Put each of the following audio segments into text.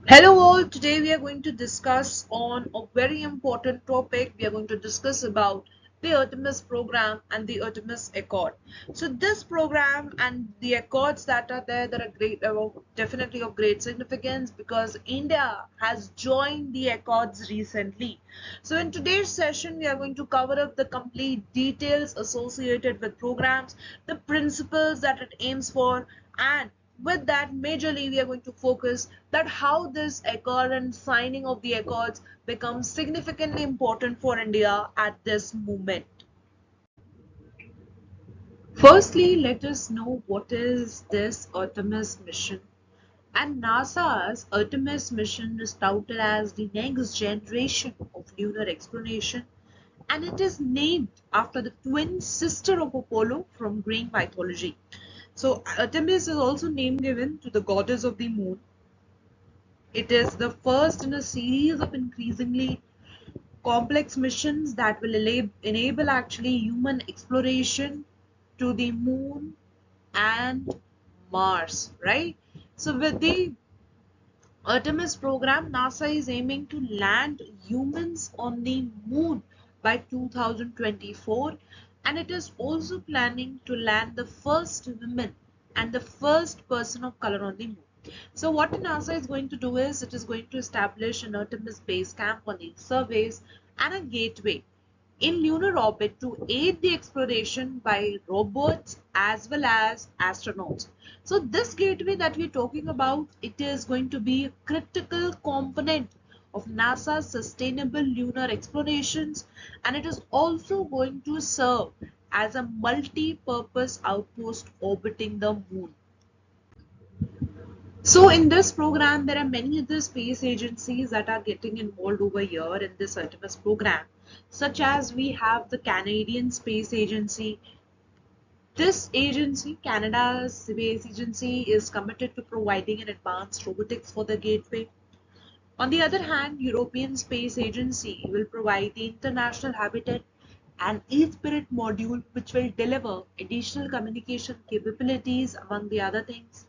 Hello all, today we are going to discuss on a very important topic. We are going to discuss about the Artemis program and the Artemis Accord. So this program and the accords that are there that are great, definitely of great significance because India has joined the accords recently. So in today's session we are going to cover up the complete details associated with programs, the principles that it aims for, and with that majorly we are going to focus that how this accord and signing of the accords becomes significantly important for India at this moment. Firstly, let us know what is this Artemis mission. And NASA's Artemis mission is touted as the next generation of lunar exploration, and it is named after the twin sister of Apollo from Greek mythology. So Artemis is also name given to the goddess of the moon. It is the first in a series of increasingly complex missions that will enable actually human exploration to the moon and Mars, right? So with the Artemis program, NASA is aiming to land humans on the moon by 2024, and it is also planning to land the first women and the first person of color on the moon. So what NASA is going to do is it is going to establish an Artemis base camp on the surface and a gateway in lunar orbit to aid the exploration by robots as well as astronauts. So this gateway that we're talking about, it is going to be a critical component of NASA's sustainable lunar explorations, and it is also going to serve as a multi-purpose outpost orbiting the moon. So in this program, there are many other space agencies that are getting involved over here in this Artemis program, such as we have the Canadian Space Agency. This agency, Canada's space agency, is committed to providing an advanced robotics for the gateway. On the other hand, European Space Agency will provide the International Habitat and E-Spirit module, which will deliver additional communication capabilities among the other things.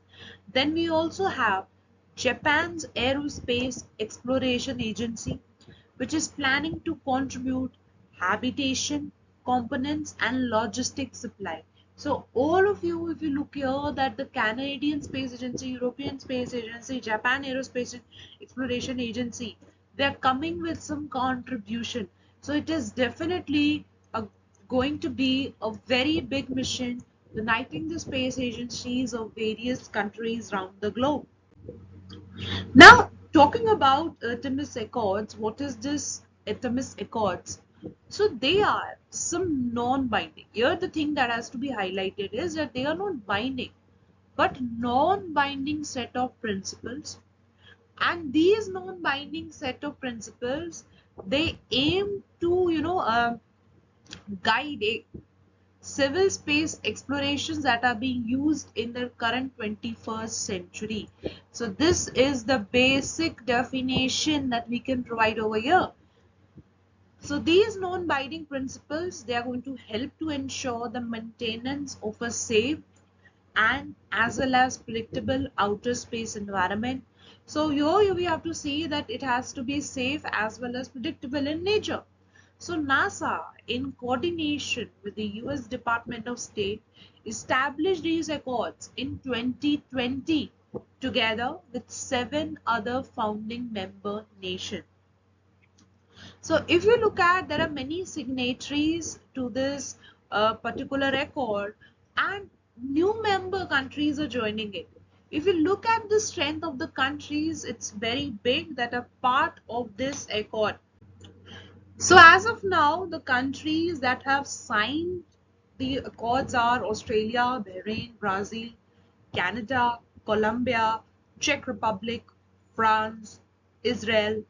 Then we also have Japan's Aerospace Exploration Agency, which is planning to contribute habitation, components, and logistics supply. So all of you, if you look here, that the Canadian Space Agency, European Space Agency, Japan Aerospace Exploration Agency, they are coming with some contribution. So it is definitely going to be a very big mission uniting the space agencies of various countries around the globe. Now, talking about Artemis Accords, what is this Artemis Accords? So they are some non-binding. Here the thing that has to be highlighted is that they are not binding, but non-binding set of principles. And these non-binding set of principles, they aim to, guide civil space explorations that are being used in the current 21st century. So this is the basic definition that we can provide over here. So these non-binding principles, they are going to help to ensure the maintenance of a safe and as well as predictable outer space environment. So here we have to see that it has to be safe as well as predictable in nature. So NASA, in coordination with the US Department of State, established these accords in 2020 together with 7 other founding member nations. So if you look at, there are many signatories to this particular accord, and new member countries are joining it. If you look at the strength of the countries, it's very big that are part of this accord. So as of now, the countries that have signed the accords are Australia, Bahrain, Brazil, Canada, Colombia, Czech Republic, France, Israel,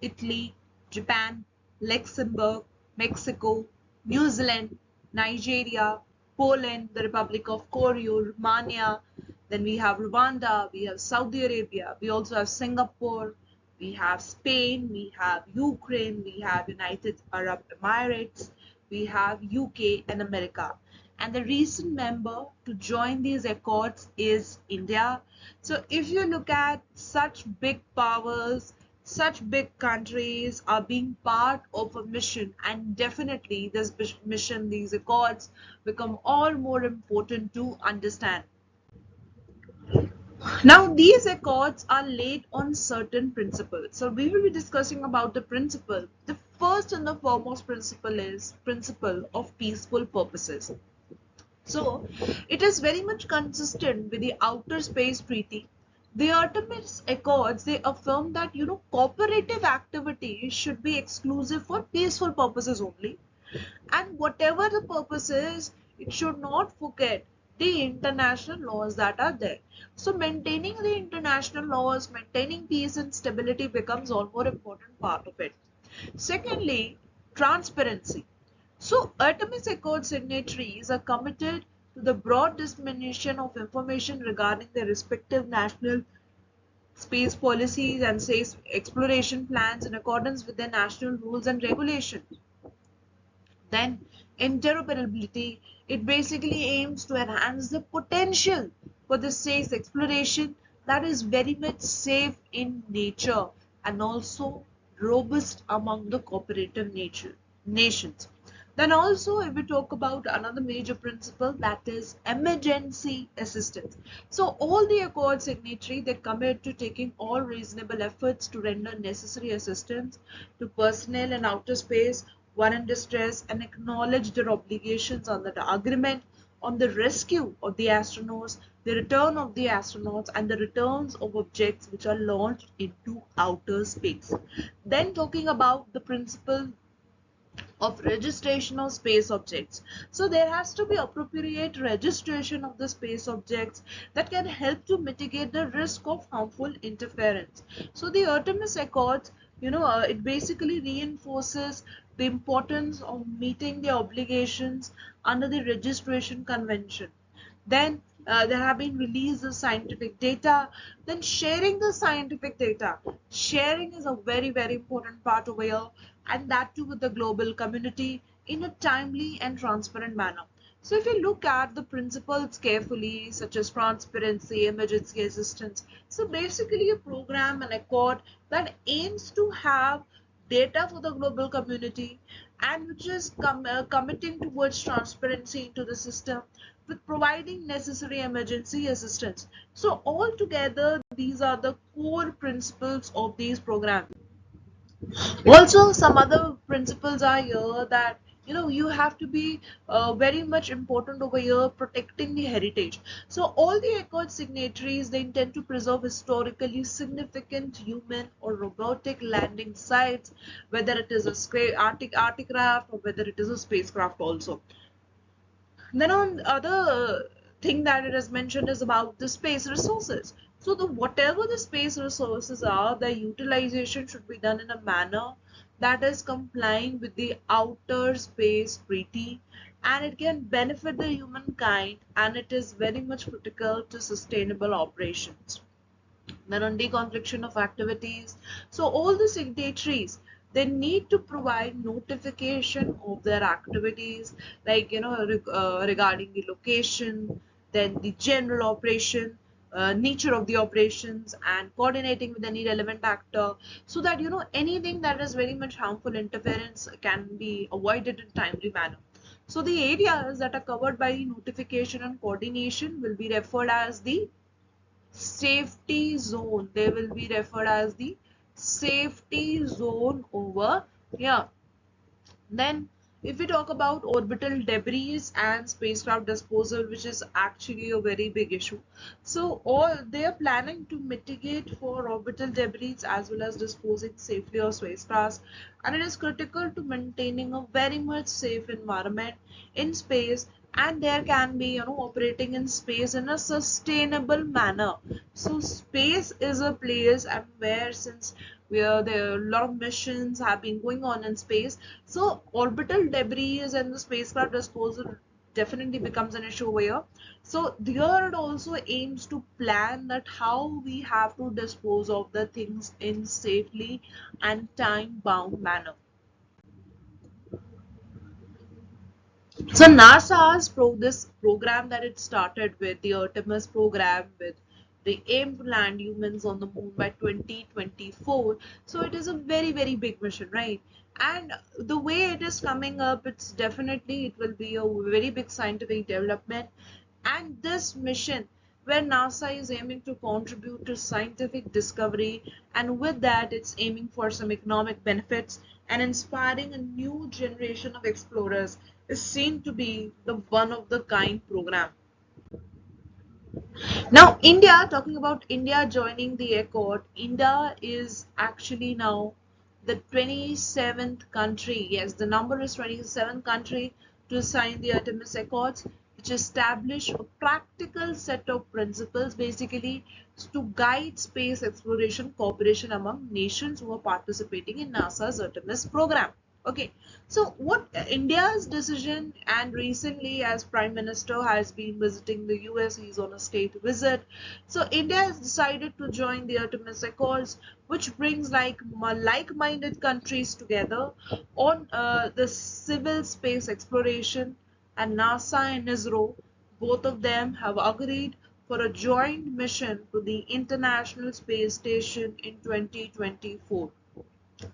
Italy, Japan, Luxembourg, Mexico, New Zealand, Nigeria, Poland, the Republic of Korea, Romania, then we have Rwanda, we have Saudi Arabia, we also have Singapore, we have Spain, we have Ukraine, we have United Arab Emirates, we have UK and America. and the recent member to join these accords is India. So if you look at such big powers, such big countries are being part of a mission, and definitely this mission, these accords become all more important to understand. Now, these accords are laid on certain principles. So we will be discussing about the principle. The first and the foremost principle is principle of peaceful purposes. So it is very much consistent with the Outer Space Treaty. The Artemis Accords, they affirm that cooperative activities should be exclusive for peaceful purposes only, and whatever the purpose is, it should not forget the international laws that are there. So maintaining the international laws, maintaining peace and stability becomes all more important part of it. Secondly, transparency. So Artemis Accord signatories are committed to the broad dissemination of information regarding their respective national space policies and space exploration plans in accordance with their national rules and regulations. Then interoperability, it basically aims to enhance the potential for the space exploration that is very much safe in nature and also robust among the cooperative nations. Then also if we talk about another major principle, that is emergency assistance. So all the accord signatory, they commit to taking all reasonable efforts to render necessary assistance to personnel in outer space one in distress, and acknowledge their obligations under the agreement on the rescue of the astronauts, the return of the astronauts, and the returns of objects which are launched into outer space. Then talking about the principle of registration of space objects. So there has to be appropriate registration of the space objects that can help to mitigate the risk of harmful interference. So the Artemis Accords, it basically reinforces the importance of meeting the obligations under the registration convention. Then there have been released the scientific data. Then sharing the scientific data. Sharing is a very, very important part over here, and that too with the global community in a timely and transparent manner. So if you look at the principles carefully, such as transparency, emergency assistance, so basically a program, an accord that aims to have data for the global community and which is committing towards transparency into the system with providing necessary emergency assistance. So altogether, these are the core principles of these programs. Also, some other principles are here that you have to be very much important over here protecting the heritage. So all the accord signatories, they intend to preserve historically significant human or robotic landing sites, whether it is a Arctic craft or whether it is a spacecraft also. Then on other thing that it has mentioned is about the space resources. So the whatever the space resources are, their utilization should be done in a manner that is complying with the Outer Space Treaty, and it can benefit the humankind, and it is very much critical to sustainable operations. Then on deconfliction of activities, so all the signatories, they need to provide notification of their activities, like regarding the location, then the general operation, nature of the operations, and coordinating with any relevant actor, so that anything that is very much harmful interference can be avoided in timely manner. So the areas that are covered by the notification and coordination will be referred as the safety zone. They will be referred as the safety zone over here. Then if we talk about orbital debris and spacecraft disposal, which is actually a very big issue. So all they are planning to mitigate for orbital debris as well as disposing safely of spacecraft, and it is critical to maintaining a very much safe environment in space, and there can be operating in space in a sustainable manner. So space is a place and where, since where there are a lot of missions have been going on in space, so orbital debris and the spacecraft disposal definitely becomes an issue over here. So here it also aims to plan that how we have to dispose of the things in safely and time bound manner. So NASA's this program that it started with, the Artemis program, with the aim to land humans on the moon by 2024. So it is a very big mission, right? And the way it is coming up, it will be a very big scientific development. And this mission, where NASA is aiming to contribute to scientific discovery, and with that it's aiming for some economic benefits and inspiring a new generation of explorers, is seen to be the one of the kind program. Now India, talking about India joining the Accord, India is actually now the 27th country, yes, the number is 27th country to sign the Artemis Accords, which establish a practical set of principles basically to guide space exploration cooperation among nations who are participating in NASA's Artemis program. Okay, so what India's decision, and recently as Prime Minister has been visiting the US, he's on a state visit. So India has decided to join the Artemis Accords, which brings like-minded countries together on the civil space exploration, and NASA and ISRO, both of them have agreed for a joint mission to the International Space Station in 2024.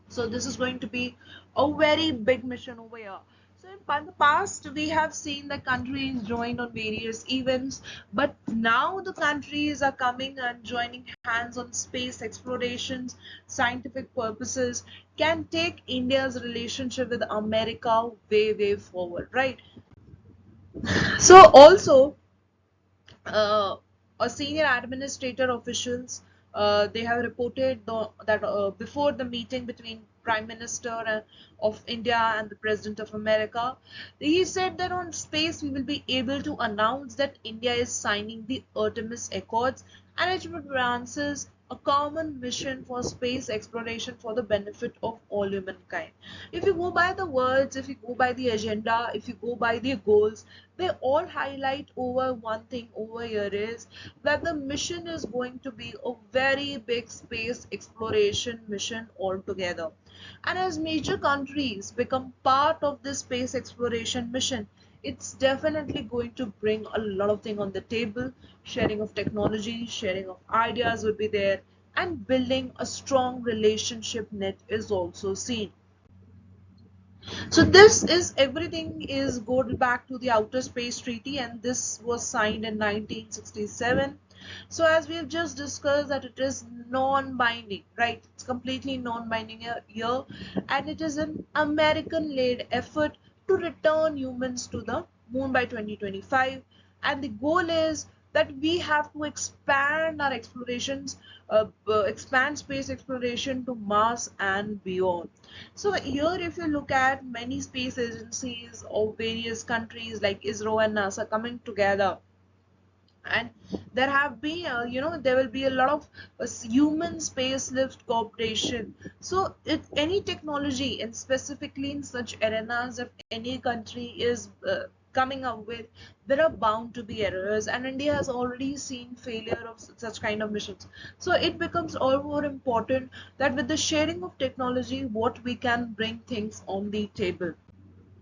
So this is going to be a very big mission over here. So in the past, we have seen the countries joined on various events, but now the countries are coming and joining hands on space explorations, scientific purposes, can take India's relationship with America way forward, right? So also, a senior administrator officials, they have reported that before the meeting between Prime Minister of India and the President of America, he said that on space we will be able to announce that India is signing the Artemis Accords, and it advances a common mission for space exploration for the benefit of all humankind. If you go by the words, if you go by the agenda, if you go by the goals, they all highlight over one thing over here, is that the mission is going to be a very big space exploration mission altogether. And as major countries become part of this space exploration mission, it's definitely going to bring a lot of things on the table. Sharing of technology, sharing of ideas would be there, and building a strong relationship net is also seen. So this is everything is goes back to the Outer Space Treaty, and this was signed in 1967. So as we have just discussed that it is non-binding, right? It's completely non-binding here, and it is an American-led effort to return humans to the moon by 2025, and the goal is that we have to expand our explorations, expand space exploration to Mars and beyond. So here if you look at many space agencies of various countries like ISRO and NASA coming together, and there have been there will be a lot of human space lift cooperation. So if any technology, and specifically in such arenas, if any country is coming up with, there are bound to be errors, and India has already seen failure of such kind of missions. So it becomes all more important that with the sharing of technology, what we can bring things on the table.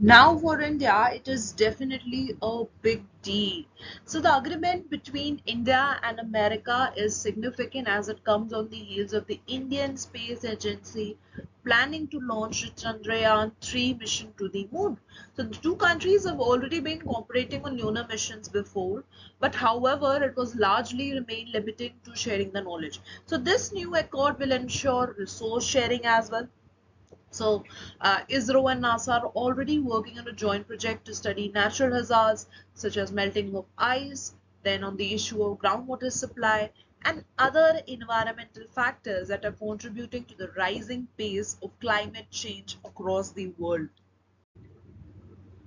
Now for India, it is definitely a big deal. So the agreement between India and America is significant as it comes on the heels of the Indian Space Agency planning to launch the Chandrayaan-3 mission to the moon. So the two countries have already been cooperating on lunar missions before, but however, it was largely remained limited to sharing the knowledge. So this new accord will ensure resource sharing as well. So, ISRO and NASA are already working on a joint project to study natural hazards such as melting of ice, then on the issue of groundwater supply, and other environmental factors that are contributing to the rising pace of climate change across the world.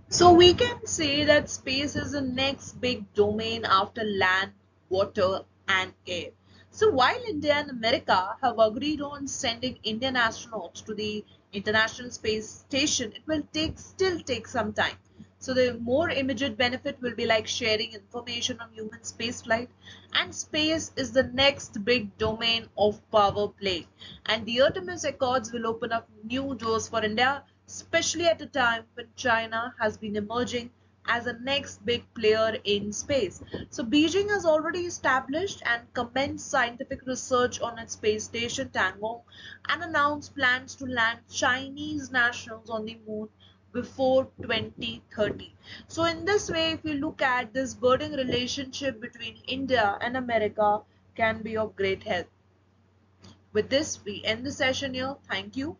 So we can say that space is the next big domain after land, water, and air. So while India and America have agreed on sending Indian astronauts to the International Space Station, it will still take some time. So the more immediate benefit will be like sharing information on human spaceflight, and space is the next big domain of power play. And the Artemis Accords will open up new doors for India, especially at a time when China has been emerging as a next big player in space. So Beijing has already established and commenced scientific research on its space station Tiangong and announced plans to land Chinese nationals on the moon before 2030. So in this way, if you look at this budding relationship between India and America can be of great help. With this, we end the session here. Thank you.